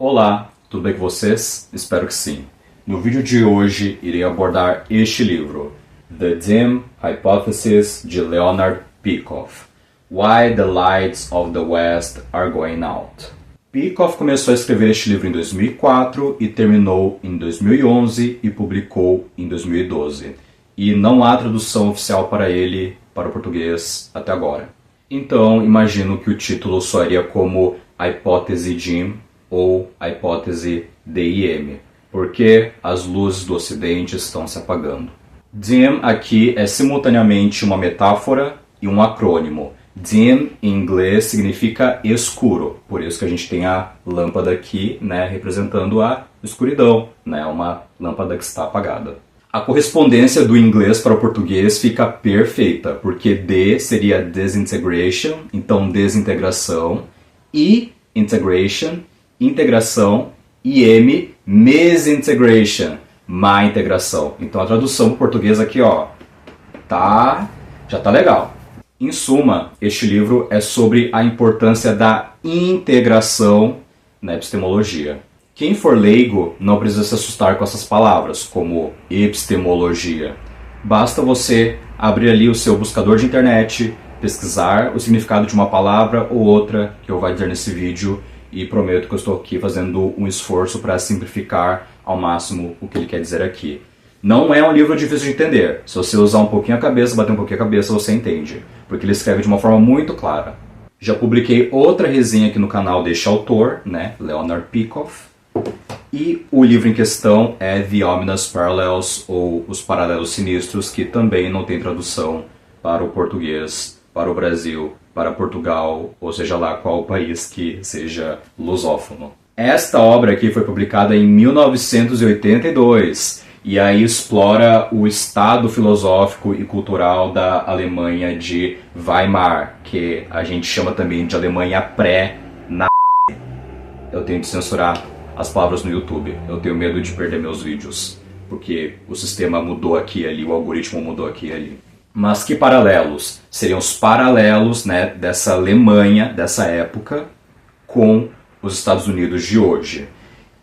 Olá, tudo bem com vocês? Espero que sim. No vídeo de hoje irei abordar este livro, The Dim Hypothesis, de Leonard Peikoff. Why the Lights of the West Are Going Out. Peikoff começou a escrever este livro em 2004 e terminou em 2011 e publicou em 2012. E não há tradução oficial para ele para o português até agora. Então, imagino que o título soaria como A Hipótese Dim ou A Hipótese DIM, porque as luzes do Ocidente estão se apagando. Dim aqui é simultaneamente uma metáfora e um acrônimo. Dim em inglês significa escuro, por isso que a gente tem a lâmpada aqui, representando a escuridão, uma lâmpada que está apagada. A correspondência do inglês para o português fica perfeita, porque D seria disintegration, então desintegração, I, integration, integração, e M, misintegration, má integração. Então a tradução para o português aqui, já tá legal. Em suma, este livro é sobre a importância da integração na epistemologia. Quem for leigo não precisa se assustar com essas palavras, como epistemologia. Basta você abrir ali o seu buscador de internet, pesquisar o significado de uma palavra ou outra que eu vou dizer nesse vídeo, e prometo que eu estou aqui fazendo um esforço para simplificar ao máximo o que ele quer dizer aqui. Não é um livro difícil de entender. Se você usar um pouquinho a cabeça, bater um pouquinho a cabeça, você entende. Porque ele escreve de uma forma muito clara. Já publiquei outra resenha aqui no canal deste autor, Leonard Peikoff. E o livro em questão é The Ominous Parallels, ou Os Paralelos Sinistros, que também não tem tradução para o português, para o Brasil, para Portugal, ou seja lá qual país que seja lusófono. Esta obra aqui foi publicada em 1982, e aí explora o estado filosófico e cultural da Alemanha de Weimar, que a gente chama também de Alemanha pré-nazi. Eu tenho que censurar as palavras no YouTube, eu tenho medo de perder meus vídeos, porque o sistema mudou aqui e ali, o algoritmo mudou aqui e ali. Mas que paralelos? Seriam os paralelos dessa Alemanha, dessa época, com os Estados Unidos de hoje.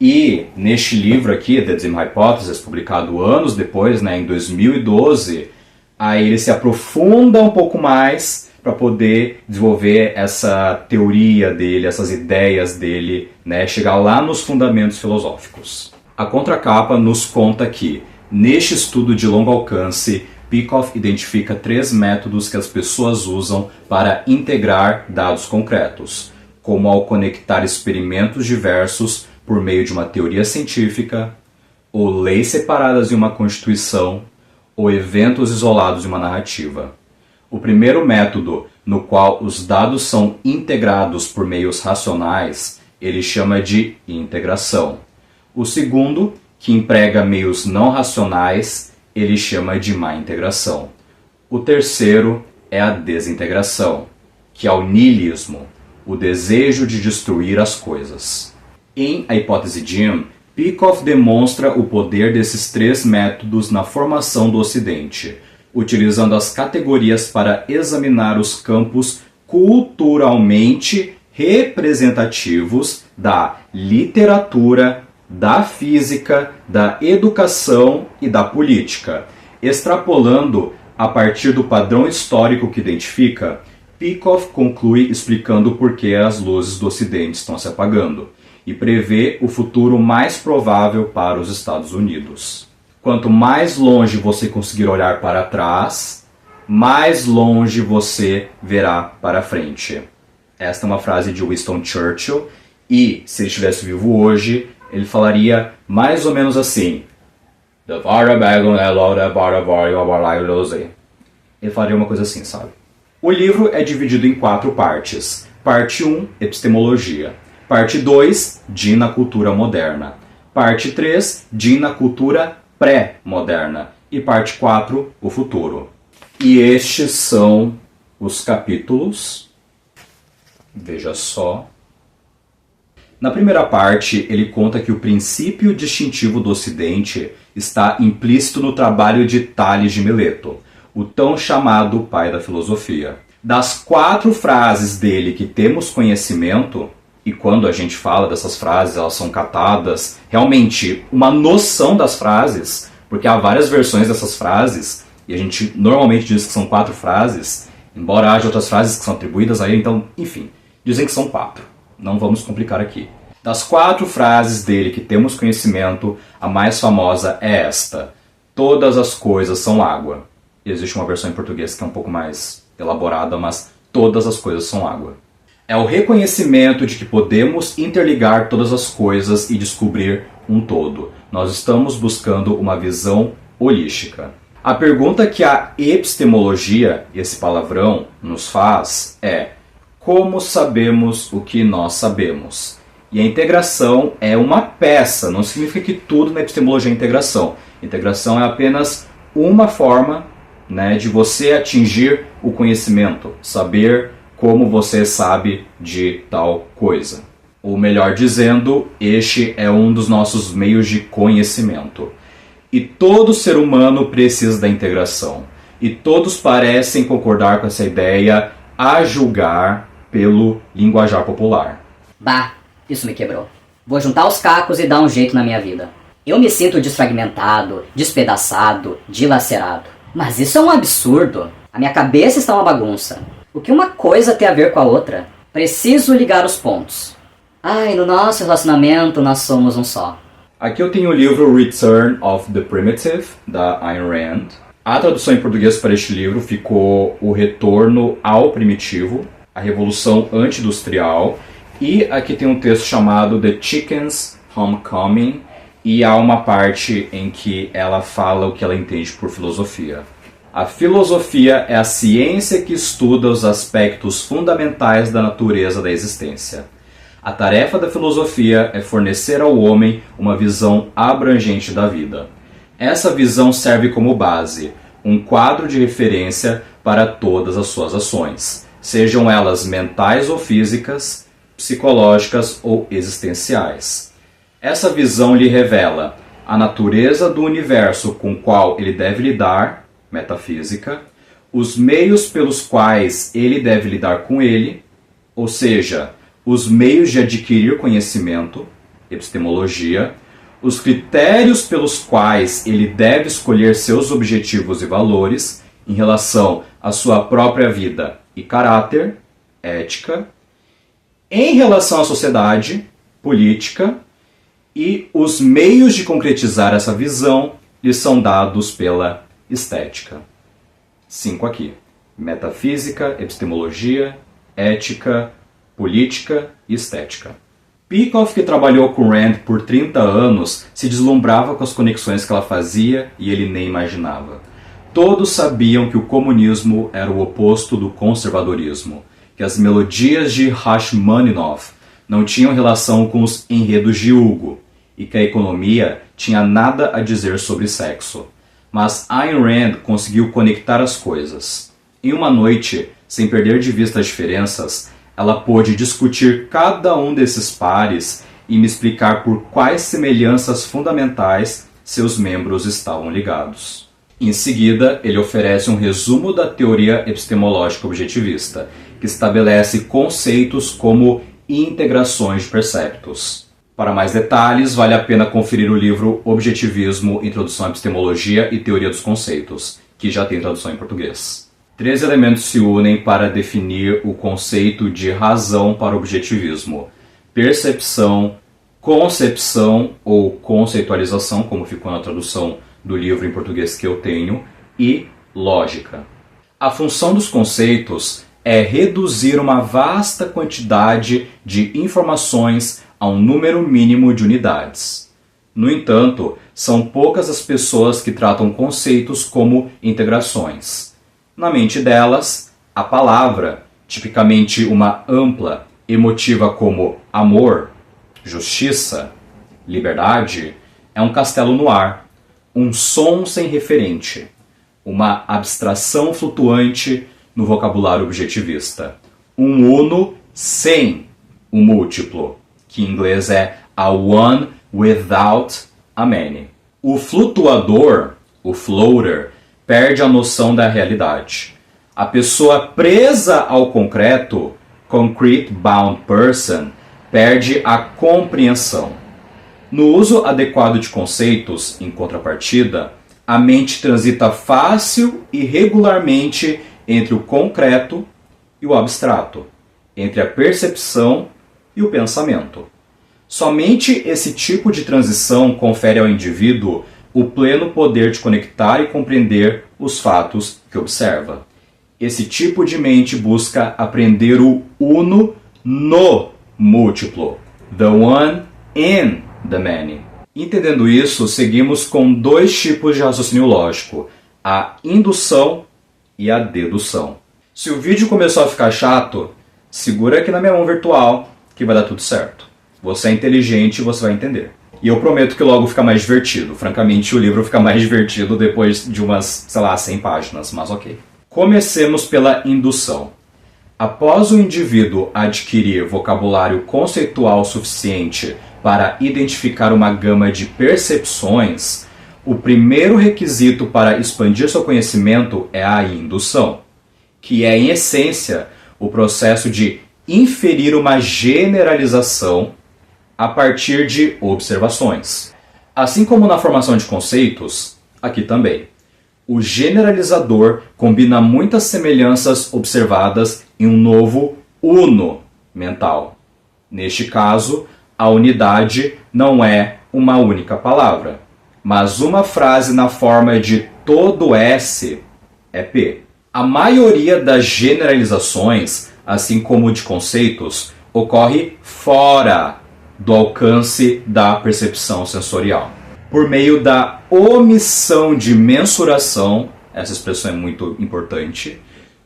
E neste livro aqui, The Dim Hypothesis, publicado anos depois, em 2012, aí ele se aprofunda um pouco mais para poder desenvolver essa teoria dele, essas ideias dele, chegar lá nos fundamentos filosóficos. A contracapa nos conta que, neste estudo de longo alcance, Peikoff identifica 3 métodos que as pessoas usam para integrar dados concretos, como ao conectar experimentos diversos por meio de uma teoria científica, ou leis separadas em uma constituição, ou eventos isolados em uma narrativa. O primeiro método, no qual os dados são integrados por meios racionais, ele chama de integração. O segundo, que emprega meios não racionais, ele chama de má integração. O terceiro é a desintegração, que é o niilismo, o desejo de destruir as coisas. Em A Hipótese Dim, Peikoff demonstra o poder desses 3 métodos na formação do Ocidente, utilizando as categorias para examinar os campos culturalmente representativos da literatura, da física, da educação e da política. Extrapolando a partir do padrão histórico que identifica, Peikoff conclui explicando por que as luzes do Ocidente estão se apagando e prevê o futuro mais provável para os Estados Unidos. Quanto mais longe você conseguir olhar para trás, mais longe você verá para frente. Esta é uma frase de Winston Churchill e, se ele estivesse vivo hoje, ele falaria mais ou menos assim. Ele falaria uma coisa assim, sabe? O livro é dividido em 4 partes. Parte 1, epistemologia. Parte 2, Dim na cultura moderna. Parte 3, Dim na cultura pré-moderna. E parte 4, o futuro. E estes são os capítulos. Veja só. Na primeira parte, ele conta que o princípio distintivo do Ocidente está implícito no trabalho de Tales de Mileto, o tão chamado pai da filosofia. Das 4 frases dele que temos conhecimento, e quando a gente fala dessas frases, elas são catadas, realmente uma noção das frases, porque há várias versões dessas frases, e a gente normalmente diz que são 4 frases, embora haja outras frases que são atribuídas a ele, então, enfim, dizem que são 4. Não vamos complicar aqui. Das 4 frases dele que temos conhecimento, a mais famosa é esta: todas as coisas são água. Existe uma versão em português que é um pouco mais elaborada, mas todas as coisas são água. É o reconhecimento de que podemos interligar todas as coisas e descobrir um todo. Nós estamos buscando uma visão holística. A pergunta que a epistemologia, esse palavrão, nos faz é: como sabemos o que nós sabemos? E a integração é uma peça, não significa que tudo na epistemologia é integração. Integração é apenas uma forma, né, de você atingir o conhecimento, saber como você sabe de tal coisa. Ou melhor dizendo, este é um dos nossos meios de conhecimento. E todo ser humano precisa da integração. E todos parecem concordar com essa ideia, a julgar pelo linguajar popular. Bah, isso me quebrou. Vou juntar os cacos e dar um jeito na minha vida. Eu me sinto desfragmentado, despedaçado, dilacerado. Mas isso é um absurdo. A minha cabeça está uma bagunça. O que uma coisa tem a ver com a outra? Preciso ligar os pontos. Ai, no nosso relacionamento nós somos um só. Aqui eu tenho o livro Return of the Primitive, da Ayn Rand. A tradução em português para este livro ficou O Retorno ao Primitivo, a Revolução Anti-Industrial. E aqui tem um texto chamado The Chicken's Homecoming, e há uma parte em que ela fala o que ela entende por filosofia. A filosofia é a ciência que estuda os aspectos fundamentais da natureza da existência. A tarefa da filosofia é fornecer ao homem uma visão abrangente da vida. Essa visão serve como base, um quadro de referência para todas as suas ações, sejam elas mentais ou físicas, psicológicas ou existenciais. Essa visão lhe revela a natureza do universo com o qual ele deve lidar, metafísica, os meios pelos quais ele deve lidar com ele, ou seja, os meios de adquirir conhecimento, epistemologia, os critérios pelos quais ele deve escolher seus objetivos e valores em relação à sua própria vida e caráter, ética, em relação à sociedade, política, e os meios de concretizar essa visão lhe são dados pela estética. 5 aqui: metafísica, epistemologia, ética, política e estética. Peikoff, que trabalhou com Rand por 30 anos, se deslumbrava com as conexões que ela fazia e ele nem imaginava. Todos sabiam que o comunismo era o oposto do conservadorismo, que as melodias de Rachmaninoff não tinham relação com os enredos de Hugo, e que a economia tinha nada a dizer sobre sexo. Mas Ayn Rand conseguiu conectar as coisas. Em uma noite, sem perder de vista as diferenças, ela pôde discutir cada um desses pares e me explicar por quais semelhanças fundamentais seus membros estavam ligados. Em seguida, ele oferece um resumo da teoria epistemológica objetivista, que estabelece conceitos como integrações de perceptos. Para mais detalhes, vale a pena conferir o livro Objetivismo, Introdução à Epistemologia e Teoria dos Conceitos, que já tem tradução em português. 3 elementos se unem para definir o conceito de razão para o objetivismo: percepção, concepção ou conceitualização, como ficou na tradução do livro em português que eu tenho, e lógica. A função dos conceitos é reduzir uma vasta quantidade de informações a um número mínimo de unidades. No entanto, são poucas as pessoas que tratam conceitos como integrações. Na mente delas, a palavra, tipicamente uma ampla, emotiva como amor, justiça, liberdade, é um castelo no ar, um som sem referente, uma abstração flutuante no vocabulário objetivista, um uno sem o múltiplo, que em inglês é a one without a many. O flutuador, o floater, perde a noção da realidade. A pessoa presa ao concreto, concrete bound person, perde a compreensão. No uso adequado de conceitos, em contrapartida, a mente transita fácil e regularmente entre o concreto e o abstrato, entre a percepção e o pensamento. Somente esse tipo de transição confere ao indivíduo o pleno poder de conectar e compreender os fatos que observa. Esse tipo de mente busca aprender o uno no múltiplo, the one in the many. Entendendo isso, seguimos com dois tipos de raciocínio lógico, a indução e a dedução. Se o vídeo começou a ficar chato, segura aqui na minha mão virtual que vai dar tudo certo. Você é inteligente e você vai entender. E eu prometo que logo fica mais divertido. Francamente, o livro fica mais divertido depois de umas, 100 páginas, mas ok. Comecemos pela indução. Após o indivíduo adquirir vocabulário conceitual suficiente para identificar uma gama de percepções, o primeiro requisito para expandir seu conhecimento é a indução, que é, em essência, o processo de inferir uma generalização a partir de observações. Assim como na formação de conceitos, aqui também. O generalizador combina muitas semelhanças observadas em um novo uno mental. Neste caso, a unidade não é uma única palavra, mas uma frase na forma de todo S é P. A maioria das generalizações, assim como de conceitos, ocorre fora do alcance da percepção sensorial. Por meio da omissão de mensuração, essa expressão é muito importante,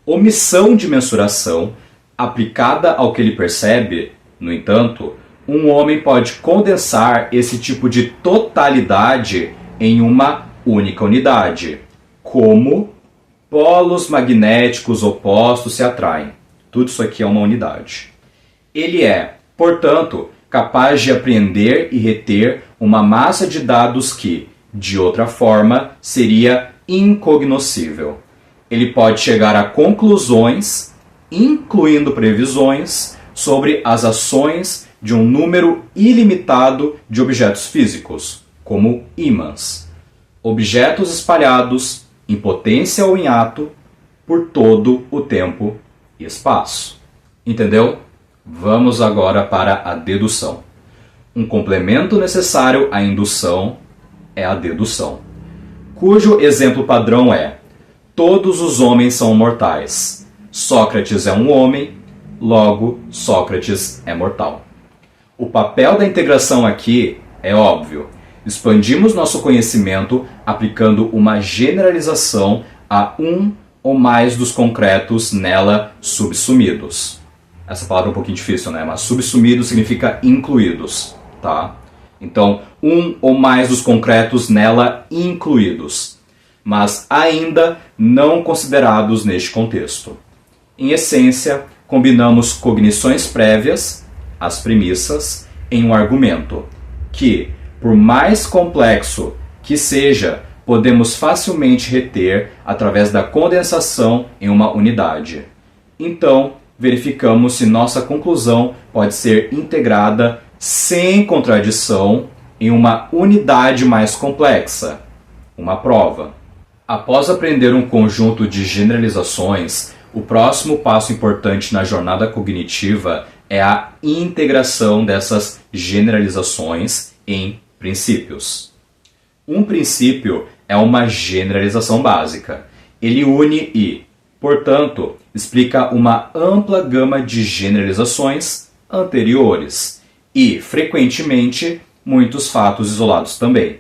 omissão de mensuração aplicada ao que ele percebe, no entanto, um homem pode condensar esse tipo de totalidade em uma única unidade, como polos magnéticos opostos se atraem. Tudo isso aqui é uma unidade. Ele é, portanto, capaz de apreender e reter uma massa de dados que, de outra forma, seria incognoscível. Ele pode chegar a conclusões, incluindo previsões, sobre as ações de um número ilimitado de objetos físicos, como ímãs. Objetos espalhados, em potência ou em ato, por todo o tempo e espaço. Entendeu? Vamos agora para a dedução. Um complemento necessário à indução é a dedução, cujo exemplo padrão é: todos os homens são mortais. Sócrates é um homem, logo Sócrates é mortal. O papel da integração aqui é óbvio. Expandimos nosso conhecimento aplicando uma generalização a um ou mais dos concretos nela subsumidos. Essa palavra é um pouquinho difícil, né? Mas subsumidos significa incluídos, tá? Então, um ou mais dos concretos nela incluídos, mas ainda não considerados neste contexto. Em essência, combinamos cognições prévias, as premissas, em um argumento, que, por mais complexo que seja, podemos facilmente reter através da condensação em uma unidade. Então, verificamos se nossa conclusão pode ser integrada sem contradição em uma unidade mais complexa, uma prova. Após aprender um conjunto de generalizações, o próximo passo importante na jornada cognitiva é a integração dessas generalizações em princípios. Um princípio é uma generalização básica. Ele une e, portanto, explica uma ampla gama de generalizações anteriores e, frequentemente, muitos fatos isolados também,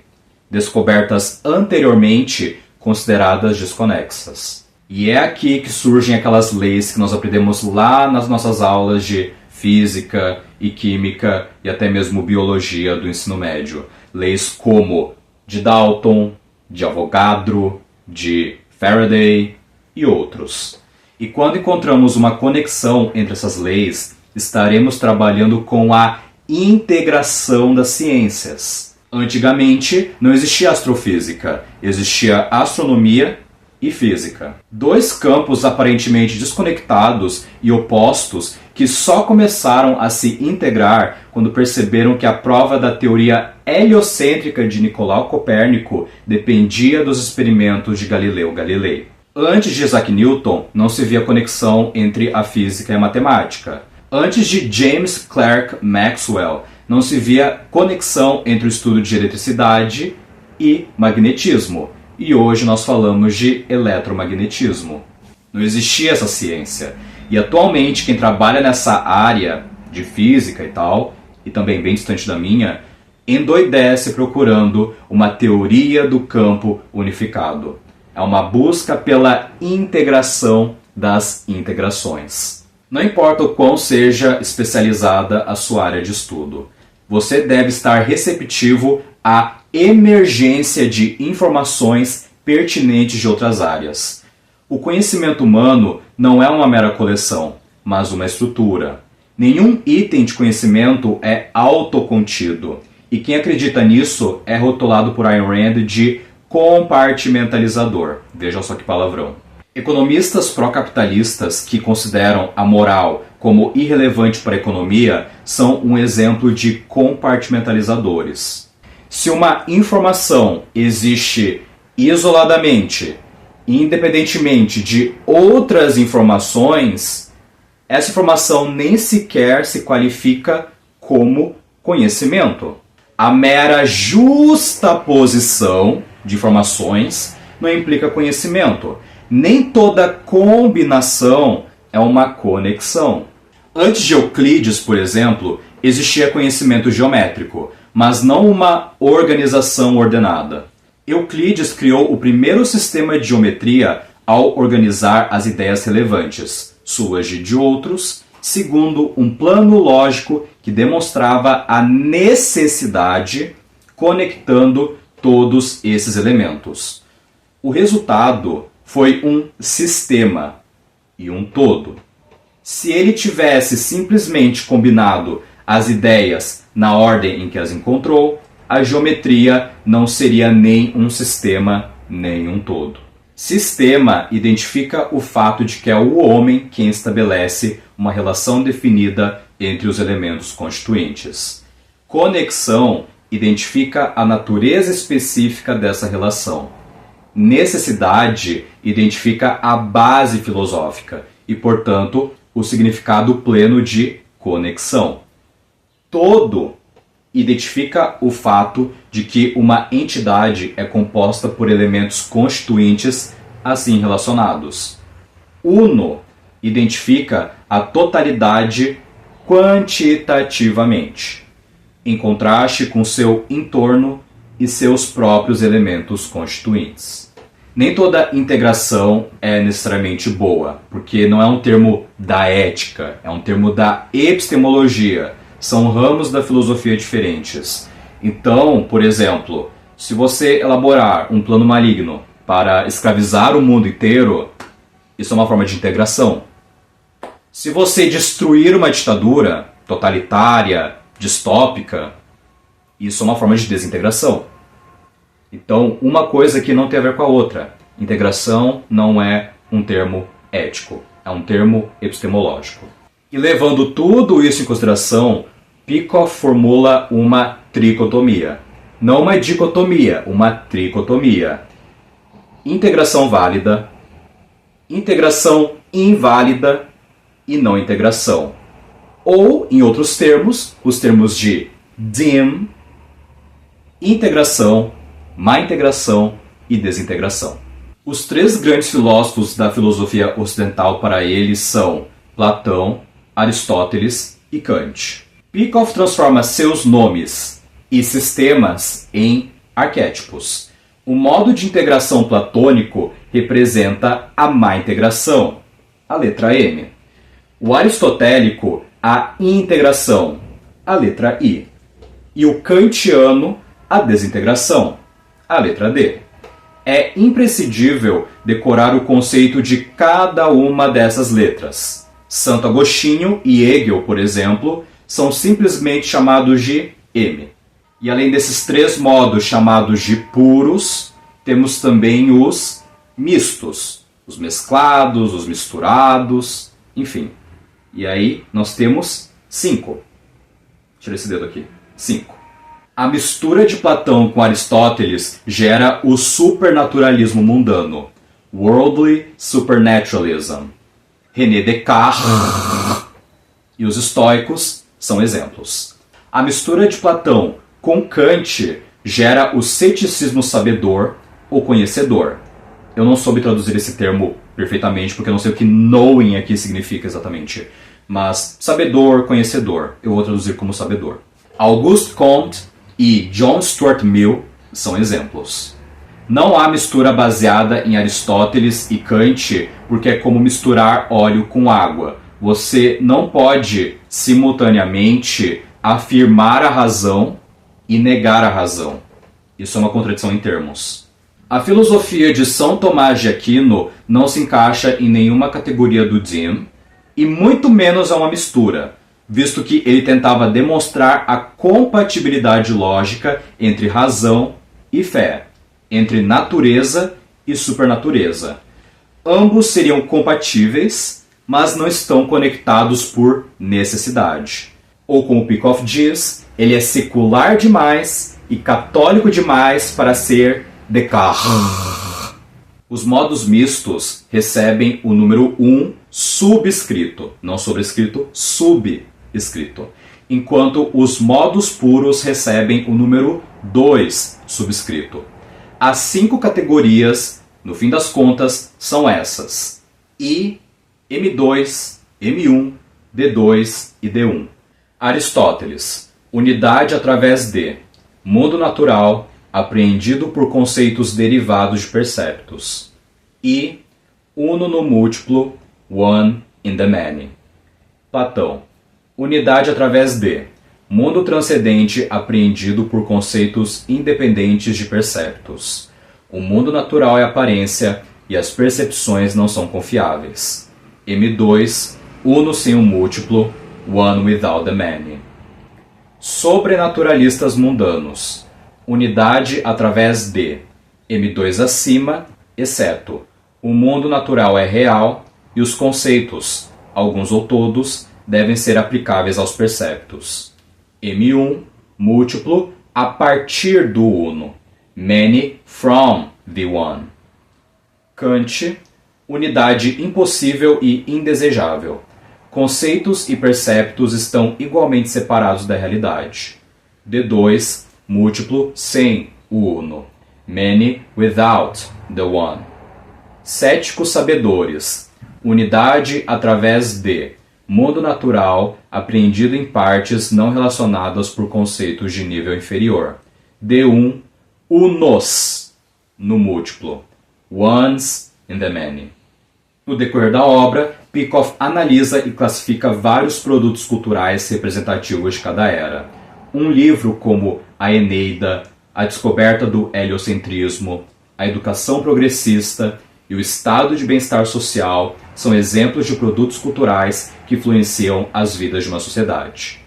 descobertas anteriormente consideradas desconexas. E é aqui que surgem aquelas leis que nós aprendemos lá nas nossas aulas de física e química e até mesmo biologia do ensino médio. Leis como de Dalton, de Avogadro, de Faraday e outros. E quando encontramos uma conexão entre essas leis, estaremos trabalhando com a integração das ciências. Antigamente não existia astrofísica, existia astronomia e física. Dois campos aparentemente desconectados e opostos que só começaram a se integrar quando perceberam que a prova da teoria heliocêntrica de Nicolau Copérnico dependia dos experimentos de Galileu Galilei. Antes de Isaac Newton, não se via conexão entre a física e a matemática. Antes de James Clerk Maxwell, não se via conexão entre o estudo de eletricidade e magnetismo. E hoje nós falamos de eletromagnetismo. Não existia essa ciência. E atualmente quem trabalha nessa área de física e tal, e também bem distante da minha, endoidece procurando uma teoria do campo unificado. É uma busca pela integração das integrações. Não importa o quão seja especializada a sua área de estudo, você deve estar receptivo à emergência de informações pertinentes de outras áreas. O conhecimento humano não é uma mera coleção, mas uma estrutura. Nenhum item de conhecimento é autocontido, e quem acredita nisso é rotulado por Ayn Rand de compartimentalizador. Veja só que palavrão. Economistas pró-capitalistas que consideram a moral como irrelevante para a economia são um exemplo de compartimentalizadores. Se uma informação existe isoladamente, independentemente de outras informações, essa informação nem sequer se qualifica como conhecimento. A mera justaposição de informações não implica conhecimento. Nem toda combinação é uma conexão. Antes de Euclides, por exemplo, existia conhecimento geométrico, mas não uma organização ordenada. Euclides criou o primeiro sistema de geometria ao organizar as ideias relevantes, suas de outros, segundo um plano lógico que demonstrava a necessidade conectando todos esses elementos. O resultado foi um sistema e um todo. Se ele tivesse simplesmente combinado as ideias na ordem em que as encontrou, a geometria não seria nem um sistema, nem um todo. Sistema identifica o fato de que é o homem quem estabelece uma relação definida entre os elementos constituintes. Conexão identifica a natureza específica dessa relação. Necessidade identifica a base filosófica e, portanto, o significado pleno de conexão. Todo identifica o fato de que uma entidade é composta por elementos constituintes assim relacionados. Uno identifica a totalidade quantitativamente, em contraste com seu entorno e seus próprios elementos constituintes. Nem toda integração é necessariamente boa, porque não é um termo da ética, é um termo da epistemologia. São ramos da filosofia diferentes. Então, por exemplo, se você elaborar um plano maligno para escravizar o mundo inteiro, isso é uma forma de integração. Se você destruir uma ditadura totalitária, distópica, isso é uma forma de desintegração. Então, uma coisa que não tem a ver com a outra. Integração não é um termo ético, é um termo epistemológico. E levando tudo isso em consideração, Peikoff formula uma tricotomia. Não uma dicotomia, uma tricotomia. Integração válida, integração inválida e não integração. Ou, em outros termos, os termos de dim, integração, má integração e desintegração. Os três grandes filósofos da filosofia ocidental para eles são Platão, Aristóteles e Kant. Peikoff transforma seus nomes e sistemas em arquétipos. O modo de integração platônico representa a má integração, a letra M. O aristotélico, a integração, a letra I. E o kantiano, a desintegração, a letra D. É imprescindível decorar o conceito de cada uma dessas letras. Santo Agostinho e Hegel, por exemplo, são simplesmente chamados de M. E além desses três modos chamados de puros, temos também os mistos. Os mesclados, os misturados, enfim. E aí nós temos 5. Tira esse dedo aqui. 5. A mistura de Platão com Aristóteles gera o supernaturalismo mundano. Worldly Supernaturalism. René Descartes e os estoicos são exemplos. A mistura de Platão com Kant gera o ceticismo sabedor ou conhecedor. Eu não soube traduzir esse termo perfeitamente porque eu não sei o que knowing aqui significa exatamente. Mas sabedor, conhecedor, eu vou traduzir como sabedor. Auguste Comte e John Stuart Mill são exemplos. Não há mistura baseada em Aristóteles e Kant porque é como misturar óleo com água. Você não pode simultaneamente afirmar a razão e negar a razão. Isso é uma contradição em termos. A filosofia de São Tomás de Aquino não se encaixa em nenhuma categoria do Dim, e muito menos é uma mistura, visto que ele tentava demonstrar a compatibilidade lógica entre razão e fé, entre natureza e supernatureza. Ambos seriam compatíveis, mas não estão conectados por necessidade. Ou como Peikoff diz, ele é secular demais e católico demais para ser Descartes. Os modos mistos recebem o número 1 subscrito, não sobrescrito, subscrito, enquanto os modos puros recebem o número 2 subscrito. As 5 categorias, no fim das contas, são essas: I, M2, M1, D2 e D1. Aristóteles, unidade através de mundo natural, apreendido por conceitos derivados de perceptos. E uno no múltiplo, one in the many. Platão, unidade através de mundo transcendente apreendido por conceitos independentes de perceptos. O mundo natural é aparência e as percepções não são confiáveis. M2, uno sem o múltiplo, one without the many. Sobrenaturalistas mundanos, unidade através de M2 acima, exceto o mundo natural é real e os conceitos, alguns ou todos, devem ser aplicáveis aos perceptos. M1, múltiplo, a partir do uno, many from the one. Kant, unidade impossível e indesejável. Conceitos e perceptos estão igualmente separados da realidade. D2, múltiplo sem o uno, many without the one. Céticos sabedores, unidade através de mundo natural apreendido em partes não relacionadas por conceitos de nível inferior. D1, unos no múltiplo, ones in the many. No decorrer da obra, Peikoff analisa e classifica vários produtos culturais representativos de cada era. Um livro como A Eneida, A Descoberta do Heliocentrismo, A Educação Progressista e O Estado de Bem-Estar Social são exemplos de produtos culturais que influenciam as vidas de uma sociedade.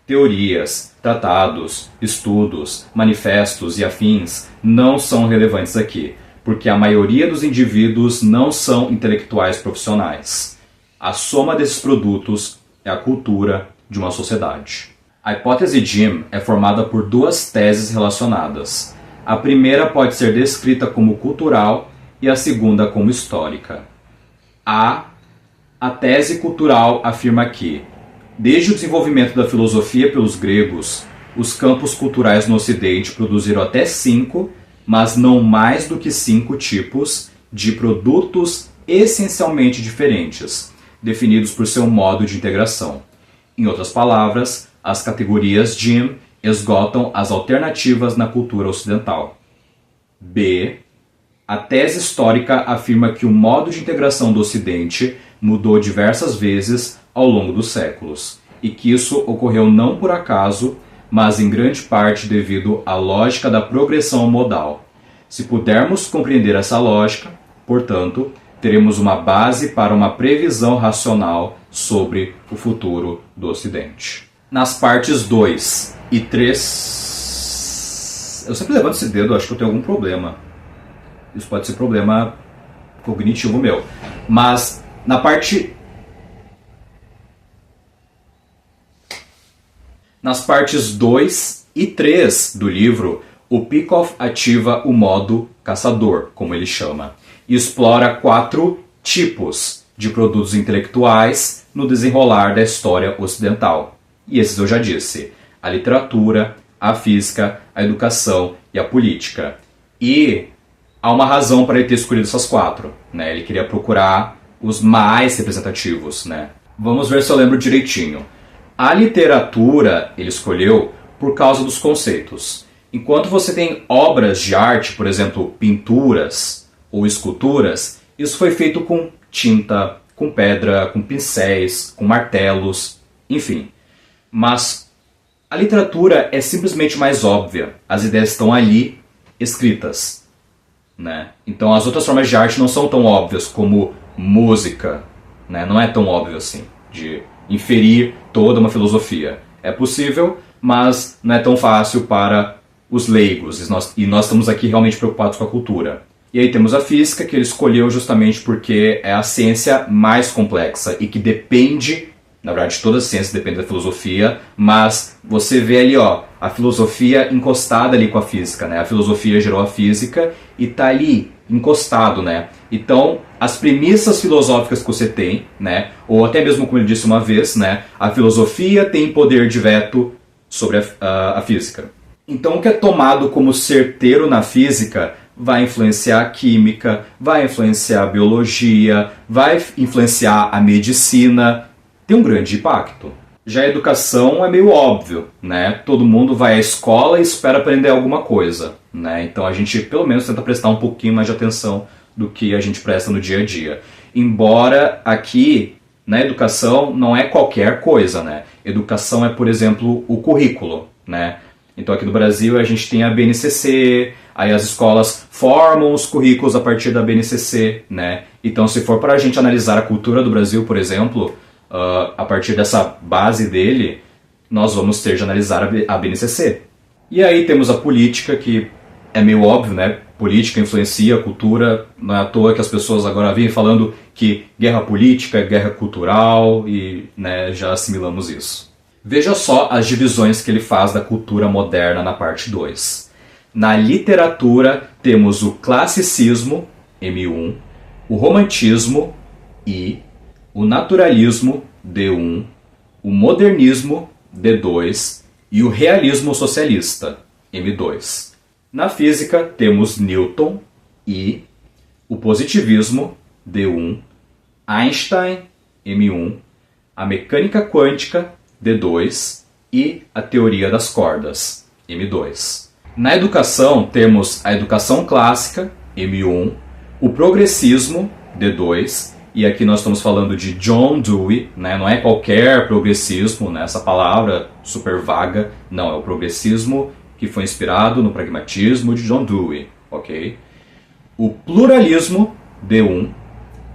Teorias, tratados, estudos, manifestos e afins não são relevantes aqui, porque a maioria dos indivíduos não são intelectuais profissionais. A soma desses produtos é a cultura de uma sociedade. A hipótese Jim é formada por 2 teses relacionadas. A primeira pode ser descrita como cultural e a segunda como histórica. A tese cultural afirma que, desde o desenvolvimento da filosofia pelos gregos, os campos culturais no Ocidente produziram até 5, mas não mais do que 5 tipos de produtos essencialmente diferentes, definidos por seu modo de integração. Em outras palavras, as categorias Jim esgotam as alternativas na cultura ocidental. B. A tese histórica afirma que o modo de integração do Ocidente mudou diversas vezes ao longo dos séculos, e que isso ocorreu não por acaso, mas em grande parte devido à lógica da progressão modal. Se pudermos compreender essa lógica, portanto, teremos uma base para uma previsão racional sobre o futuro do Ocidente. Nas partes 2 e 3... Eu sempre levanto esse dedo, acho que eu tenho algum problema. Isso pode ser problema cognitivo meu. Mas nas partes 2 e 3 do livro, o Peikoff ativa o modo caçador, como ele chama, e explora 4 tipos de produtos intelectuais no desenrolar da história ocidental. E esses eu já disse: a literatura, a física, a educação e a política. E há uma razão para ele ter escolhido essas 4, né? Ele queria procurar os mais representativos, né? Vamos ver se eu lembro direitinho. A literatura ele escolheu por causa dos conceitos. Enquanto você tem obras de arte, por exemplo, pinturas ou esculturas, isso foi feito com tinta, com pedra, com pincéis, com martelos, enfim. Mas a literatura é simplesmente mais óbvia. As ideias estão ali, escritas, né? Então as outras formas de arte não são tão óbvias como música, né? Não é tão óbvio assim, de inferir toda uma filosofia. É possível, mas não é tão fácil para os leigos, e nós estamos aqui realmente preocupados com a cultura. E aí temos a física, que ele escolheu justamente porque é a ciência mais complexa e que depende, na verdade toda a ciência depende da filosofia, mas você vê ali, ó, a filosofia encostada ali com a física, né? A filosofia gerou a física e tá ali, encostado, né? Então, as premissas filosóficas que você tem, né? Ou até mesmo, como ele disse uma vez, né? A filosofia tem poder de veto sobre a física. Então, o que é tomado como certeiro na física vai influenciar a química, vai influenciar a biologia, vai influenciar a medicina. Tem um grande impacto. Já a educação é meio óbvio, né? Todo mundo vai à escola e espera aprender alguma coisa, né? Então a gente pelo menos tenta prestar um pouquinho mais de atenção do que a gente presta no dia a dia. Embora aqui na educação não é qualquer coisa, né? Educação é, por exemplo, o currículo, né? Então aqui no Brasil a gente tem a BNCC, aí as escolas formam os currículos a partir da BNCC, né? Então se for para a gente analisar a cultura do Brasil, por exemplo, a partir dessa base dele, nós vamos ter de analisar a BNCC. E aí temos a política, que é meio óbvio, né? Política influencia a cultura, não é à toa que as pessoas agora vêm falando que guerra política é guerra cultural e, né, já assimilamos isso. Veja só as divisões que ele faz da cultura moderna na parte 2. Na literatura temos o classicismo, M1, o romantismo, I, o naturalismo, D1, o modernismo, D2 e o realismo socialista, M2. Na física temos Newton, I, o positivismo, D1, Einstein, M1, a mecânica quântica, D2 e a teoria das cordas, M2. Na educação temos a educação clássica, M1, o progressismo, D2, e aqui nós estamos falando de John Dewey, né? Não é qualquer progressismo, né? Essa palavra super vaga, não, é o progressismo que foi inspirado no pragmatismo de John Dewey, ok? O pluralismo, D1,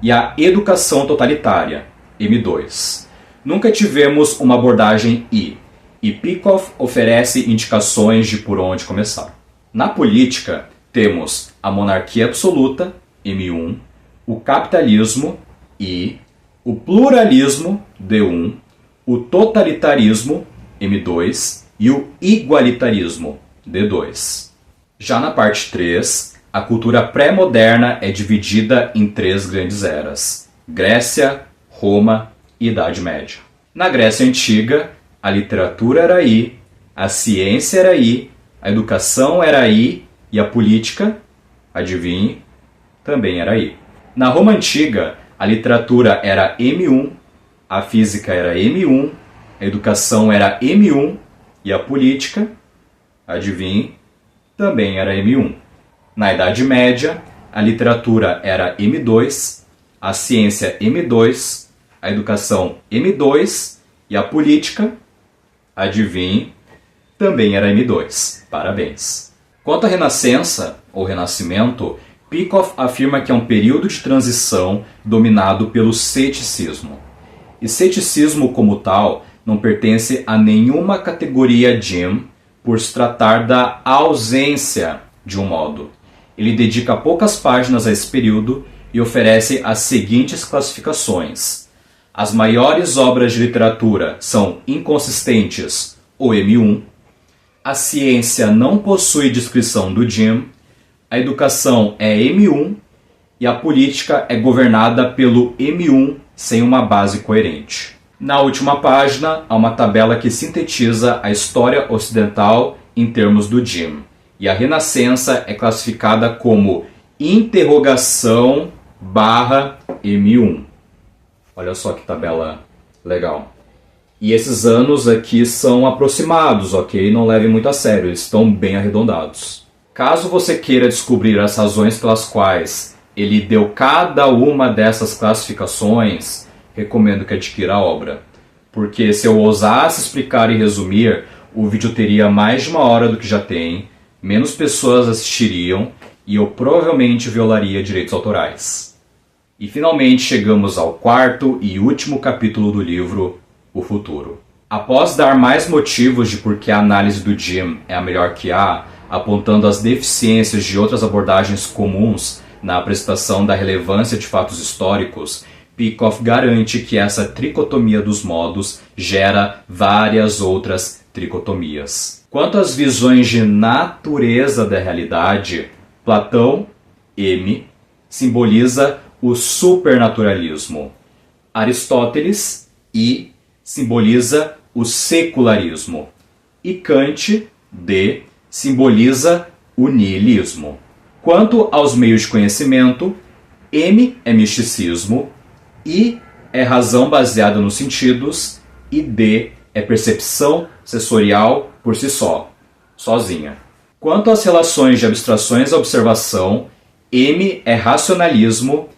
e a educação totalitária, M2. Nunca tivemos uma abordagem I, e Peikoff oferece indicações de por onde começar. Na política, temos a monarquia absoluta, M1, o capitalismo, I, o pluralismo, D1, o totalitarismo, M2, e o igualitarismo, D2. Já na parte 3, a cultura pré-moderna é dividida em 3 grandes eras: Grécia, Roma e Idade Média. Na Grécia Antiga, a literatura era I, a ciência era I, a educação era I e a política, adivinhe, também era I. Na Roma Antiga, a literatura era M1, a física era M1, a educação era M1 e a política, adivinhe, também era M1. Na Idade Média, a literatura era M2, a ciência M2, a educação M2 e a política, adivinhe, também era M2. Parabéns. Quanto à Renascença, ou Renascimento, Peikoff afirma que é um período de transição dominado pelo ceticismo. E ceticismo como tal não pertence a nenhuma categoria Jim por se tratar da ausência de um modo. Ele dedica poucas páginas a esse período e oferece as seguintes classificações. As maiores obras de literatura são inconsistentes, ou M1. A ciência não possui descrição do Jim. A educação é M1. E a política é governada pelo M1 sem uma base coerente. Na última página, há uma tabela que sintetiza a história ocidental em termos do Jim. E a Renascença é classificada como interrogação barra M1. Olha só que tabela legal. E esses anos aqui são aproximados, ok? Não levem muito a sério, eles estão bem arredondados. Caso você queira descobrir as razões pelas quais ele deu cada uma dessas classificações, recomendo que adquira a obra. Porque se eu ousasse explicar e resumir, o vídeo teria mais de 1 hora do que já tem, menos pessoas assistiriam e eu provavelmente violaria direitos autorais. E finalmente chegamos ao 4º e último capítulo do livro, O Futuro. Após dar mais motivos de por que a análise do Jim é a melhor que há, apontando as deficiências de outras abordagens comuns na apresentação da relevância de fatos históricos, Peikoff garante que essa tricotomia dos modos gera várias outras tricotomias. Quanto às visões de natureza da realidade, Platão, M, simboliza o supernaturalismo. Aristóteles, I, simboliza o secularismo. E Kant, D, simboliza o niilismo. Quanto aos meios de conhecimento, M é misticismo, I é razão baseada nos sentidos e D é percepção sensorial por si só, sozinha. Quanto às relações de abstrações à observação, M é racionalismo,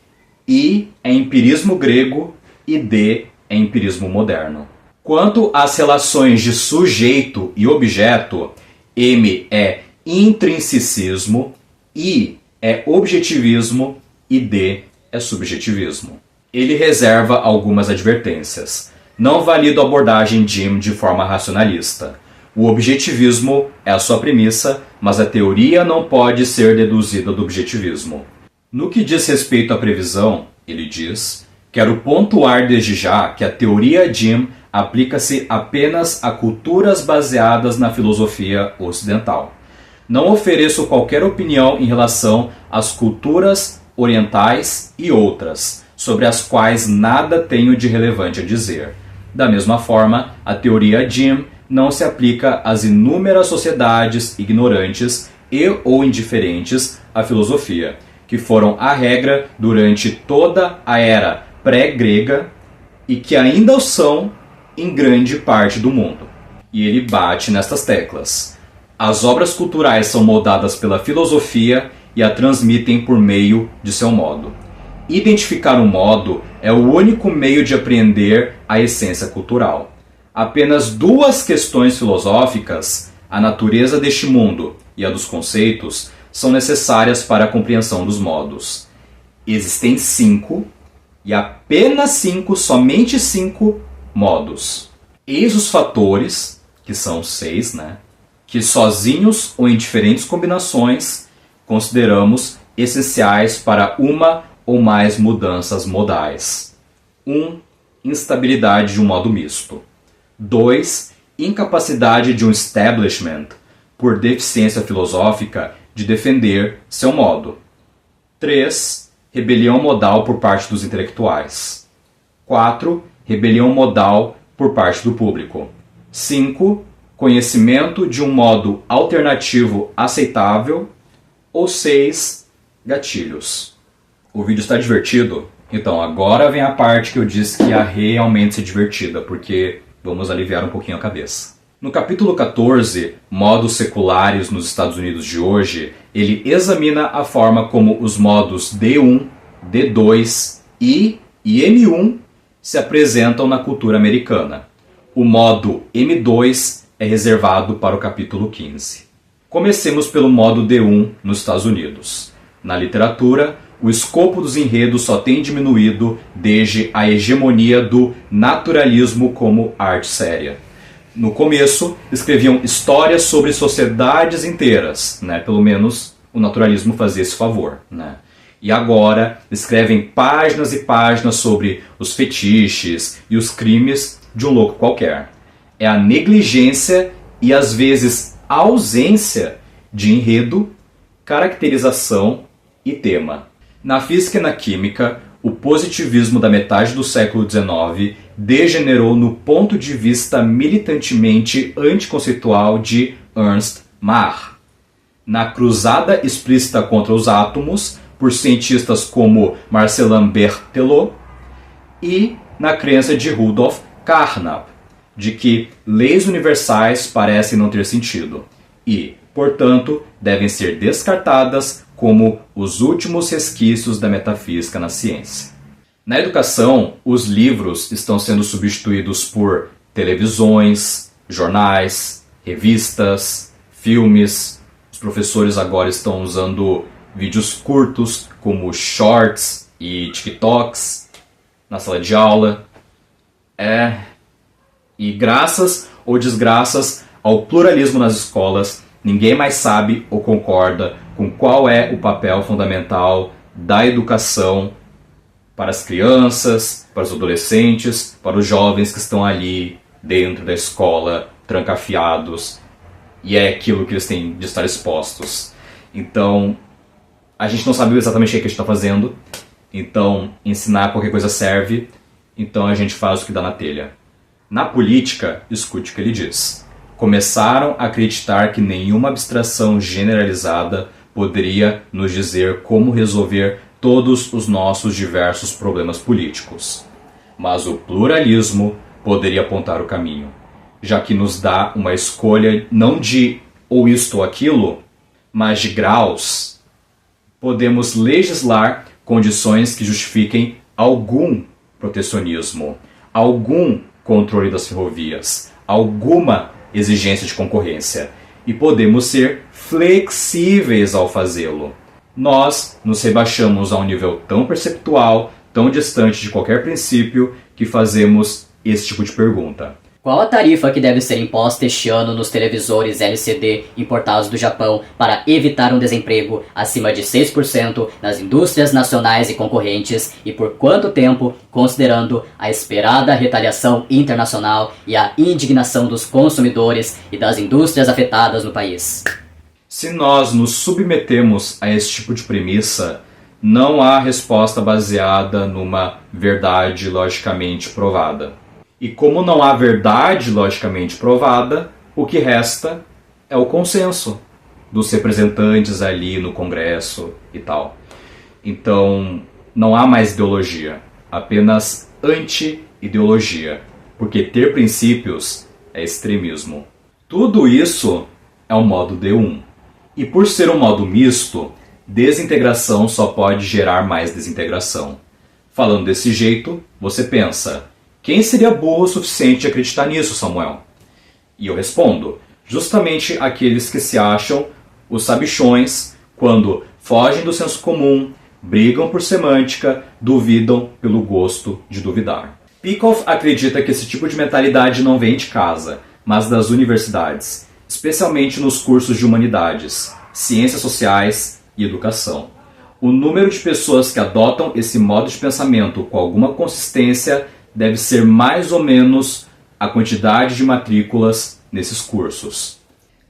I é empirismo grego e D é empirismo moderno. Quanto às relações de sujeito e objeto, M é intrinsecicismo, I é objetivismo e D é subjetivismo. Ele reserva algumas advertências. Não valido a abordagem Jim de forma racionalista. O objetivismo é a sua premissa, mas a teoria não pode ser deduzida do objetivismo. No que diz respeito à previsão, ele diz: quero pontuar desde já que a teoria Jim aplica-se apenas a culturas baseadas na filosofia ocidental. Não ofereço qualquer opinião em relação às culturas orientais e outras, sobre as quais nada tenho de relevante a dizer. Da mesma forma, a teoria Jim não se aplica às inúmeras sociedades ignorantes e ou indiferentes à filosofia, que foram a regra durante toda a era pré-grega e que ainda o são em grande parte do mundo. E ele bate nestas teclas. As obras culturais são moldadas pela filosofia e a transmitem por meio de seu modo. Identificar um modo é o único meio de apreender a essência cultural. Apenas 2 questões filosóficas, a natureza deste mundo e a dos conceitos, são necessárias para a compreensão dos modos. Existem 5, e apenas 5, somente 5 modos. Eis os fatores, que são 6, que sozinhos ou em diferentes combinações consideramos essenciais para uma ou mais mudanças modais. 1. Instabilidade de um modo misto. 2. Incapacidade de um establishment, por deficiência filosófica, de defender seu modo. 3. Rebelião modal por parte dos intelectuais. 4. Rebelião modal por parte do público. 5. Conhecimento de um modo alternativo aceitável. Ou 6. Gatilhos. O vídeo está divertido? Então agora vem a parte que eu disse que ia realmente ser divertida, porque vamos aliviar um pouquinho a cabeça. No capítulo 14, Modos Seculares nos Estados Unidos de hoje, ele examina a forma como os modos D1, D2, I e M1 se apresentam na cultura americana. O modo M2 é reservado para o capítulo 15. Comecemos pelo modo D1 nos Estados Unidos. Na literatura, o escopo dos enredos só tem diminuído desde a hegemonia do naturalismo como arte séria. No começo, escreviam histórias sobre sociedades inteiras, pelo menos o naturalismo fazia esse favor. E agora escrevem páginas e páginas sobre os fetiches e os crimes de um louco qualquer. É a negligência e às vezes a ausência de enredo, caracterização e tema. Na física e na química, o positivismo da metade do século XIX degenerou no ponto de vista militantemente anticonceitual de Ernst Mach. Na cruzada explícita contra os átomos, por cientistas como Marcelin Berthelot, e na crença de Rudolf Carnap, de que leis universais parecem não ter sentido e, portanto, devem ser descartadas como os últimos resquícios da metafísica na ciência. Na educação, os livros estão sendo substituídos por televisões, jornais, revistas, filmes. Os professores agora estão usando vídeos curtos como shorts e TikToks na sala de aula. E graças ou desgraças ao pluralismo nas escolas, ninguém mais sabe ou concorda com qual é o papel fundamental da educação para as crianças, para os adolescentes, para os jovens que estão ali dentro da escola, trancafiados, e é aquilo que eles têm de estar expostos. Então, a gente não sabe exatamente o que a gente está fazendo, então ensinar qualquer coisa serve, então a gente faz o que dá na telha. Na política, escute o que ele diz. Começaram a acreditar que nenhuma abstração generalizada poderia nos dizer como resolver todos os nossos diversos problemas políticos. Mas o pluralismo poderia apontar o caminho, já que nos dá uma escolha não de ou isto ou aquilo, mas de graus. Podemos legislar condições que justifiquem algum protecionismo, algum controle das ferrovias, alguma exigência de concorrência, e podemos ser flexíveis ao fazê-lo. Nós nos rebaixamos a um nível tão perceptual, tão distante de qualquer princípio, que fazemos esse tipo de pergunta. Qual a tarifa que deve ser imposta este ano nos televisores LCD importados do Japão para evitar um desemprego acima de 6% nas indústrias nacionais e concorrentes, e por quanto tempo, considerando a esperada retaliação internacional e a indignação dos consumidores e das indústrias afetadas no país? Se nós nos submetemos a esse tipo de premissa, não há resposta baseada numa verdade logicamente provada. E como não há verdade logicamente provada, o que resta é o consenso dos representantes ali no Congresso e tal. Então, não há mais ideologia, apenas anti-ideologia, porque ter princípios é extremismo. Tudo isso é o modo D1. E por ser um modo misto, desintegração só pode gerar mais desintegração. Falando desse jeito, você pensa: quem seria burro o suficiente de acreditar nisso, Samuel? E eu respondo: justamente aqueles que se acham os sabichões quando fogem do senso comum, brigam por semântica, duvidam pelo gosto de duvidar. Peikoff acredita que esse tipo de mentalidade não vem de casa, mas das universidades, especialmente nos cursos de humanidades, ciências sociais e educação. O número de pessoas que adotam esse modo de pensamento com alguma consistência deve ser mais ou menos a quantidade de matrículas nesses cursos.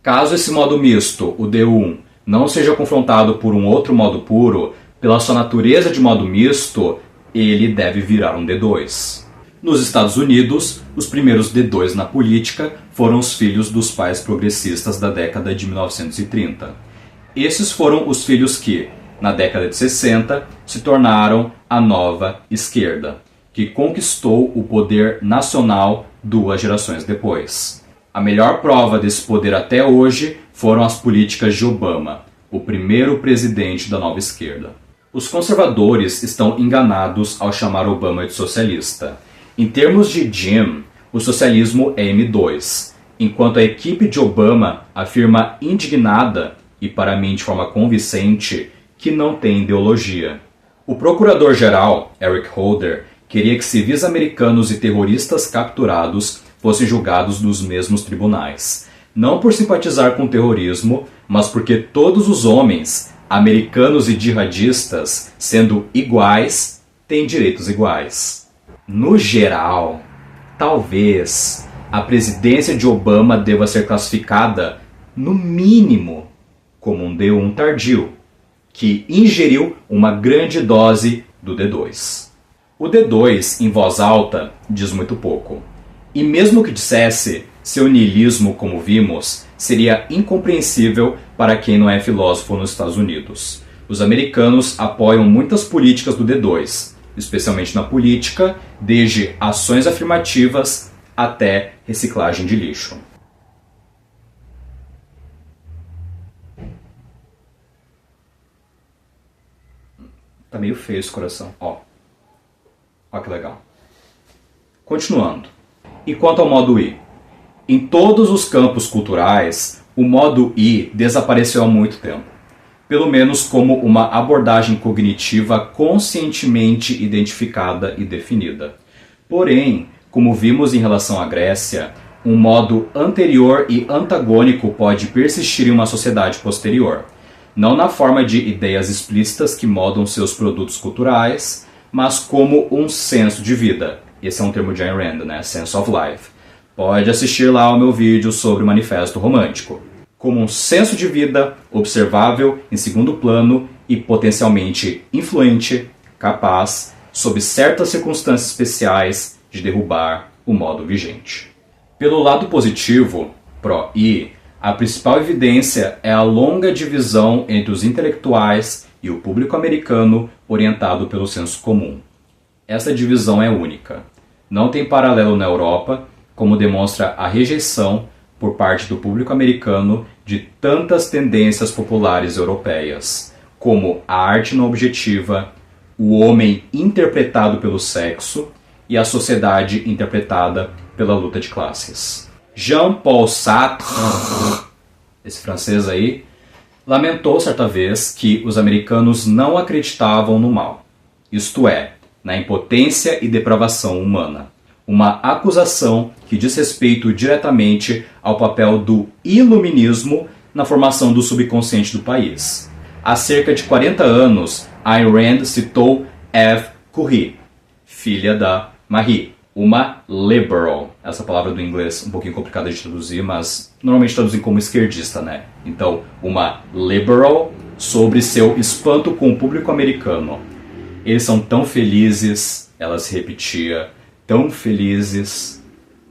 Caso esse modo misto, o D1, não seja confrontado por um outro modo puro, pela sua natureza de modo misto, ele deve virar um D2. Nos Estados Unidos, os primeiros D2 na política foram os filhos dos pais progressistas da década de 1930. Esses foram os filhos que, na década de 60, se tornaram a nova esquerda, que conquistou o poder nacional 2 gerações depois. A melhor prova desse poder até hoje foram as políticas de Obama, o primeiro presidente da nova esquerda. Os conservadores estão enganados ao chamar Obama de socialista. Em termos de Jim, o socialismo é M2, enquanto a equipe de Obama afirma indignada, e para mim de forma convincente, que não tem ideologia. O procurador-geral, Eric Holder, queria que civis americanos e terroristas capturados fossem julgados nos mesmos tribunais. Não por simpatizar com o terrorismo, mas porque todos os homens, americanos e jihadistas, sendo iguais, têm direitos iguais. No geral, talvez a presidência de Obama deva ser classificada, no mínimo, como um D1 tardio, que ingeriu uma grande dose do D2. O D2, em voz alta, diz muito pouco. E mesmo que dissesse, seu niilismo, como vimos, seria incompreensível para quem não é filósofo nos Estados Unidos. Os americanos apoiam muitas políticas do D2, especialmente na política, desde ações afirmativas até reciclagem de lixo. Tá meio feio esse coração. Ó que legal. Continuando. E quanto ao modo I? Em todos os campos culturais, o modo I desapareceu há muito tempo. Pelo menos como uma abordagem cognitiva conscientemente identificada e definida. Porém, como vimos em relação à Grécia, um modo anterior e antagônico pode persistir em uma sociedade posterior. Não na forma de ideias explícitas que modam seus produtos culturais, mas como um senso de vida. Esse é um termo de Ayn Rand, né? Sense of life. Pode assistir lá ao meu vídeo sobre o Manifesto Romântico. Como um senso de vida observável em segundo plano e potencialmente influente, capaz, sob certas circunstâncias especiais, de derrubar o modo vigente. Pelo lado positivo, pró-I, a principal evidência é a longa divisão entre os intelectuais e o público americano orientado pelo senso comum. Essa divisão é única. Não tem paralelo na Europa, como demonstra a rejeição por parte do público americano de tantas tendências populares europeias, como a arte não objetiva, o homem interpretado pelo sexo e a sociedade interpretada pela luta de classes. Jean-Paul Sartre, esse francês aí, lamentou certa vez que os americanos não acreditavam no mal, isto é, na impotência e depravação humana. Uma acusação que diz respeito diretamente ao papel do iluminismo na formação do subconsciente do país. Há cerca de 40 anos, Ayn Rand citou Eve Curie, filha da Marie, uma liberal. Essa palavra do inglês é um pouquinho complicada de traduzir, mas normalmente traduzem como esquerdista, né? Então, uma liberal sobre seu espanto com o público americano. Eles são tão felizes, ela se repetia, tão felizes.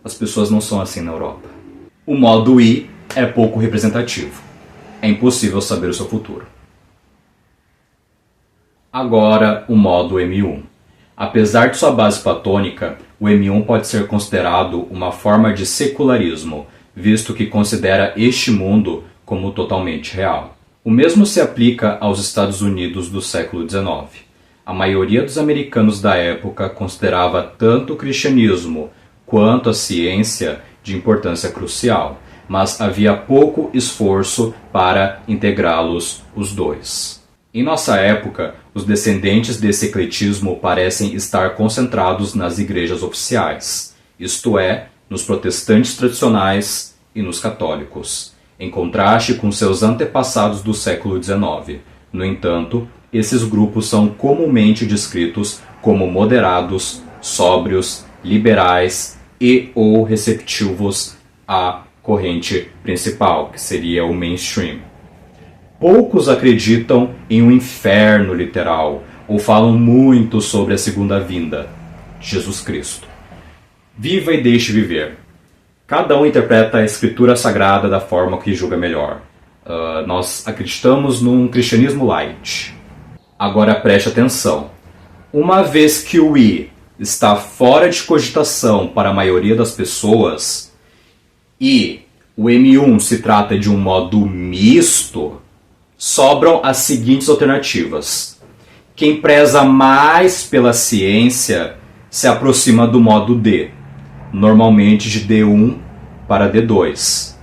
As pessoas não são assim na Europa. O modo I é pouco representativo. É impossível saber o seu futuro. Agora, o modo M1. Apesar de sua base platônica, o M1 pode ser considerado uma forma de secularismo, visto que considera este mundo como totalmente real. O mesmo se aplica aos Estados Unidos do século XIX. A maioria dos americanos da época considerava tanto o cristianismo quanto a ciência de importância crucial, mas havia pouco esforço para integrá-los os dois. Em nossa época, os descendentes desse ecletismo parecem estar concentrados nas igrejas oficiais, isto é, nos protestantes tradicionais e nos católicos, em contraste com seus antepassados do século XIX. No entanto, esses grupos são comumente descritos como moderados, sóbrios, liberais e ou receptivos à corrente principal, que seria o mainstream. Poucos acreditam em um inferno literal, ou falam muito sobre a segunda vinda de Jesus Cristo. Viva e deixe viver. Cada um interpreta a escritura sagrada da forma que julga melhor. Nós acreditamos num cristianismo light. Agora preste atenção. Uma vez que o I está fora de cogitação para a maioria das pessoas, e o M1 se trata de um modo misto, sobram as seguintes alternativas. Quem preza mais pela ciência se aproxima do modo D, normalmente de D1 para D2.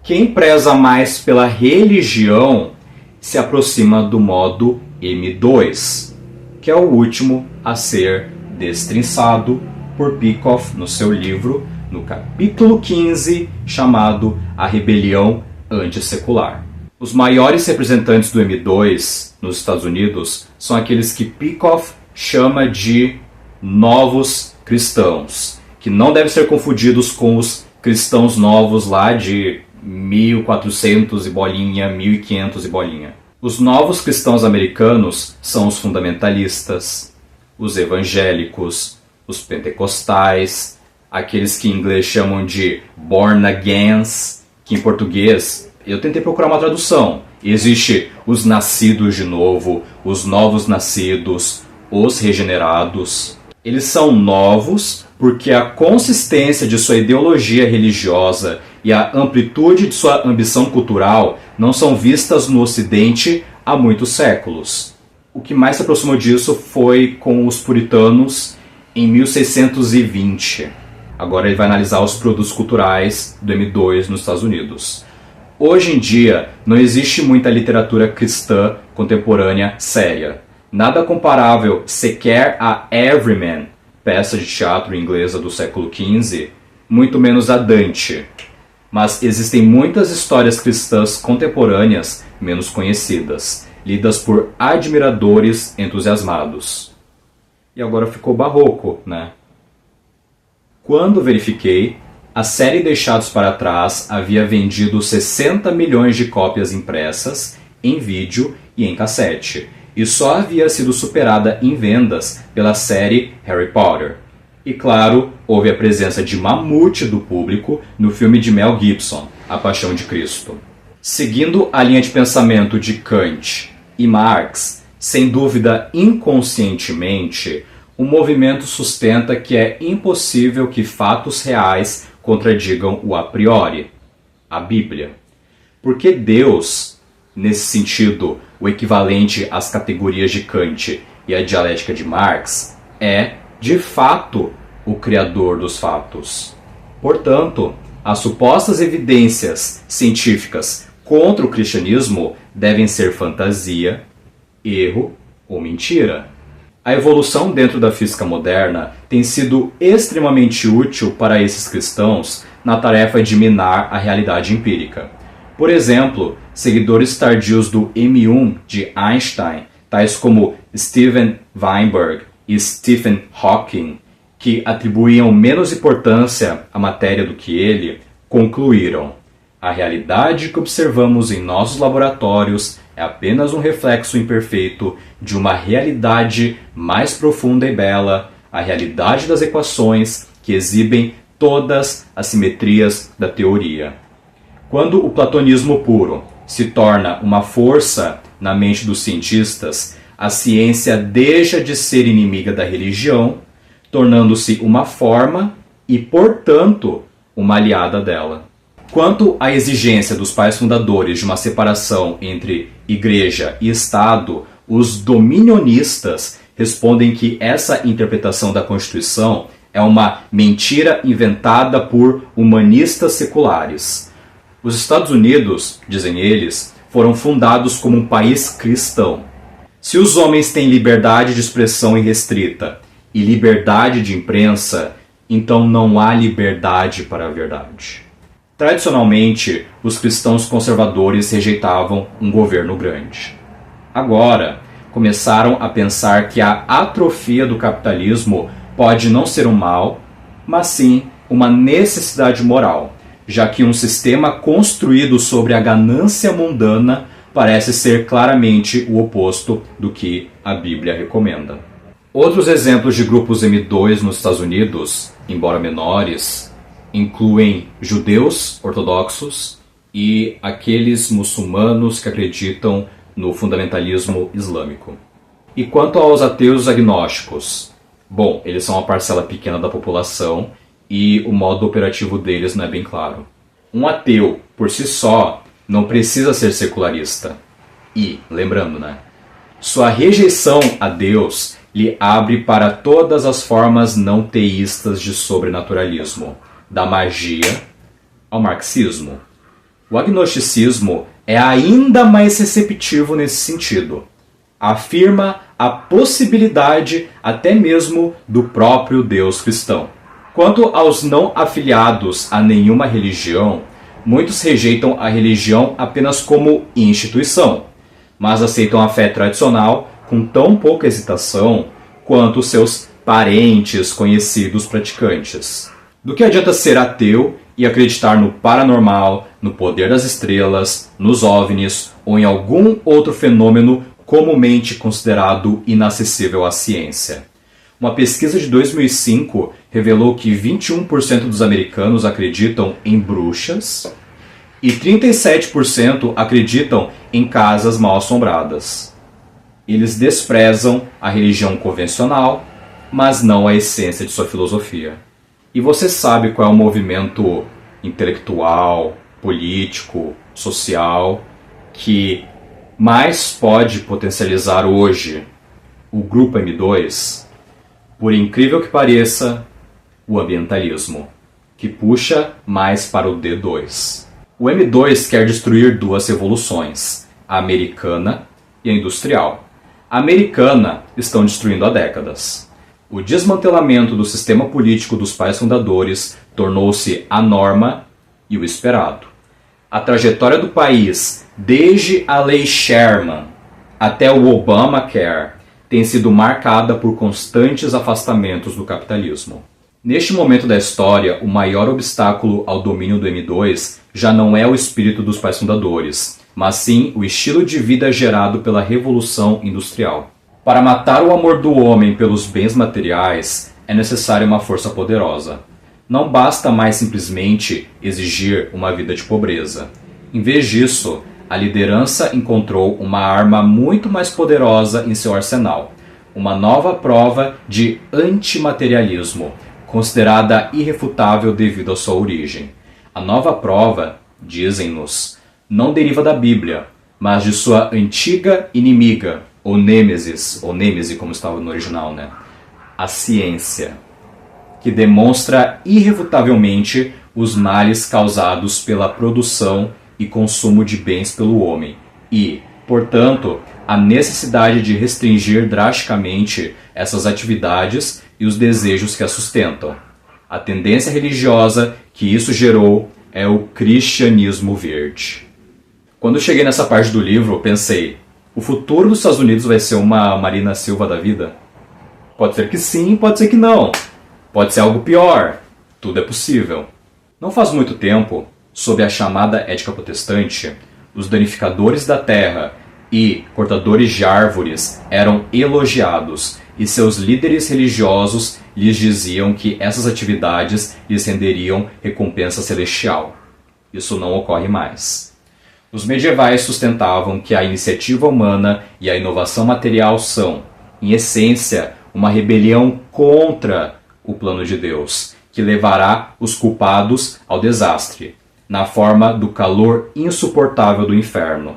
Quem preza mais pela religião se aproxima do modo M2, que é o último a ser destrinçado por Peikoff no seu livro, no capítulo 15, chamado A Rebelião Antissecular. Os maiores representantes do M2 nos Estados Unidos são aqueles que Peikoff chama de novos cristãos, que não devem ser confundidos com os cristãos novos lá de 1400 e bolinha, 1500 e bolinha. Os novos cristãos americanos são os fundamentalistas, os evangélicos, os pentecostais, aqueles que em inglês chamam de born agains, que em português eu tentei procurar uma tradução. Existe os nascidos de novo, os novos nascidos, os regenerados. Eles são novos porque a consistência de sua ideologia religiosa e a amplitude de sua ambição cultural não são vistas no Ocidente há muitos séculos. O que mais se aproximou disso foi com os puritanos em 1620. Agora ele vai analisar os produtos culturais do M2 nos Estados Unidos. Hoje em dia, não existe muita literatura cristã contemporânea séria. Nada comparável sequer a Everyman, peça de teatro inglesa do século XV, muito menos a Dante. Mas existem muitas histórias cristãs contemporâneas menos conhecidas, lidas por admiradores entusiasmados. E agora ficou barroco, né? Quando verifiquei, a série Deixados para Trás havia vendido 60 milhões de cópias impressas, em vídeo e em cassete, e só havia sido superada em vendas pela série Harry Potter. E claro, houve a presença de mamute do público no filme de Mel Gibson, A Paixão de Cristo. Seguindo a linha de pensamento de Kant e Marx, sem dúvida inconscientemente, o movimento sustenta que é impossível que fatos reais contradigam o a priori, a Bíblia. Porque Deus, nesse sentido, o equivalente às categorias de Kant e à dialética de Marx, é, de fato, o criador dos fatos. Portanto, as supostas evidências científicas contra o cristianismo devem ser fantasia, erro ou mentira. A evolução dentro da física moderna tem sido extremamente útil para esses cristãos na tarefa de minar a realidade empírica. Por exemplo, seguidores tardios do M1 de Einstein, tais como Steven Weinberg e Stephen Hawking, que atribuíam menos importância à matéria do que ele, concluíram: a realidade que observamos em nossos laboratórios é apenas um reflexo imperfeito de uma realidade mais profunda e bela, a realidade das equações que exibem todas as simetrias da teoria. Quando o platonismo puro se torna uma força na mente dos cientistas, a ciência deixa de ser inimiga da religião, tornando-se uma forma e, portanto, uma aliada dela. Quanto à exigência dos pais fundadores de uma separação entre Igreja e Estado, os dominionistas respondem que essa interpretação da Constituição é uma mentira inventada por humanistas seculares. Os Estados Unidos, dizem eles, foram fundados como um país cristão. Se os homens têm liberdade de expressão irrestrita e liberdade de imprensa, então não há liberdade para a verdade. Tradicionalmente, os cristãos conservadores rejeitavam um governo grande. Agora, começaram a pensar que a atrofia do capitalismo pode não ser um mal, mas sim uma necessidade moral, já que um sistema construído sobre a ganância mundana parece ser claramente o oposto do que a Bíblia recomenda. Outros exemplos de grupos M2 nos Estados Unidos, embora menores, incluem judeus ortodoxos e aqueles muçulmanos que acreditam no fundamentalismo islâmico. E quanto aos ateus agnósticos? Bom, eles são uma parcela pequena da população e o modo operativo deles não é bem claro. Um ateu, por si só, não precisa ser secularista. E, lembrando, sua rejeição a Deus lhe abre para todas as formas não teístas de sobrenaturalismo, da magia ao marxismo. O agnosticismo é ainda mais receptivo nesse sentido. Afirma a possibilidade até mesmo do próprio Deus cristão. Quanto aos não afiliados a nenhuma religião, Muitos rejeitam a religião apenas como instituição, mas aceitam a fé tradicional com tão pouca hesitação quanto seus parentes conhecidos praticantes. Do que adianta ser ateu e acreditar no paranormal, no poder das estrelas, nos OVNIs ou em algum outro fenômeno comumente considerado inacessível à ciência? Uma pesquisa de 2005 revelou que 21% dos americanos acreditam em bruxas e 37% acreditam em casas mal assombradas. Eles desprezam a religião convencional, mas não a essência de sua filosofia. E você sabe qual é o movimento intelectual, político, social que mais pode potencializar hoje o grupo M2? Por incrível que pareça, o ambientalismo, que puxa mais para o D2. O M2 quer destruir duas revoluções, a americana e a industrial. A americana estão destruindo há décadas. O desmantelamento do sistema político dos pais fundadores tornou-se a norma e o esperado. A trajetória do país, desde a Lei Sherman até o Obamacare, tem sido marcada por constantes afastamentos do capitalismo. Neste momento da história, o maior obstáculo ao domínio do M2 já não é o espírito dos pais fundadores, mas sim o estilo de vida gerado pela Revolução Industrial. Para matar o amor do homem pelos bens materiais, é necessária uma força poderosa. Não basta mais simplesmente exigir uma vida de pobreza. Em vez disso, a liderança encontrou uma arma muito mais poderosa em seu arsenal, uma nova prova de antimaterialismo, considerada irrefutável devido à sua origem. A nova prova, dizem-nos, não deriva da Bíblia, mas de sua antiga inimiga, ou nêmesis como estava no original, né? A ciência, que demonstra irrefutavelmente os males causados pela produção e consumo de bens pelo homem e, portanto, a necessidade de restringir drasticamente essas atividades e os desejos que as sustentam. A tendência religiosa que isso gerou é o cristianismo verde. Quando eu cheguei nessa parte do livro, pensei, o futuro dos Estados Unidos vai ser uma Marina Silva da vida? Pode ser que sim, pode ser que não. Pode ser algo pior. Tudo é possível. Não faz muito tempo, sob a chamada ética protestante, os danificadores da terra e cortadores de árvores eram elogiados e seus líderes religiosos lhes diziam que essas atividades lhes renderiam recompensa celestial. Isso não ocorre mais. Os medievais sustentavam que a iniciativa humana e a inovação material são, em essência, uma rebelião contra o plano de Deus, que levará os culpados ao desastre, na forma do calor insuportável do inferno.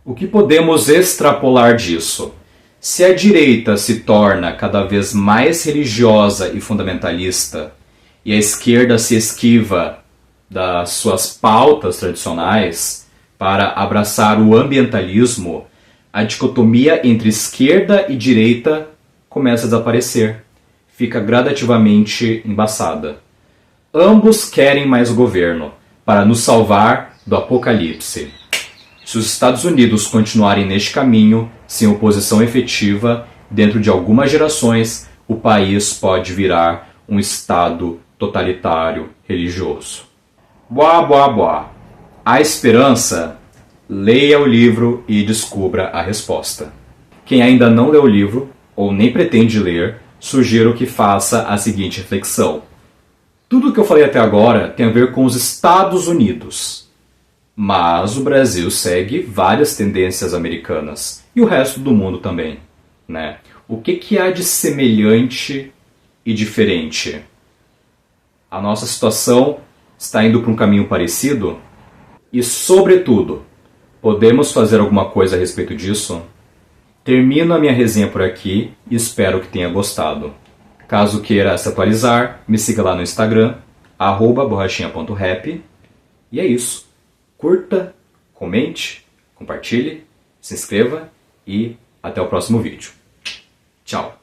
O que podemos extrapolar disso? Se a direita se torna cada vez mais religiosa e fundamentalista, e a esquerda se esquiva das suas pautas tradicionais para abraçar o ambientalismo, a dicotomia entre esquerda e direita começa a desaparecer, fica gradativamente embaçada. Ambos querem mais governo, para nos salvar do apocalipse. Se os Estados Unidos continuarem neste caminho, sem oposição efetiva, dentro de algumas gerações, o país pode virar um Estado totalitário religioso. Boa, boa, boa. Há esperança? Leia o livro e descubra a resposta. Quem ainda não leu o livro, ou nem pretende ler, sugiro que faça a seguinte reflexão. Tudo o que eu falei até agora tem a ver com os Estados Unidos. Mas o Brasil segue várias tendências americanas. E o resto do mundo também, né? O que há de semelhante e diferente? A nossa situação está indo para um caminho parecido? E, sobretudo, podemos fazer alguma coisa a respeito disso? Termino a minha resenha por aqui e espero que tenha gostado. Caso queira se atualizar, me siga lá no Instagram, @borrachinha.rap. E é isso. Curta, comente, compartilhe, se inscreva e até o próximo vídeo. Tchau!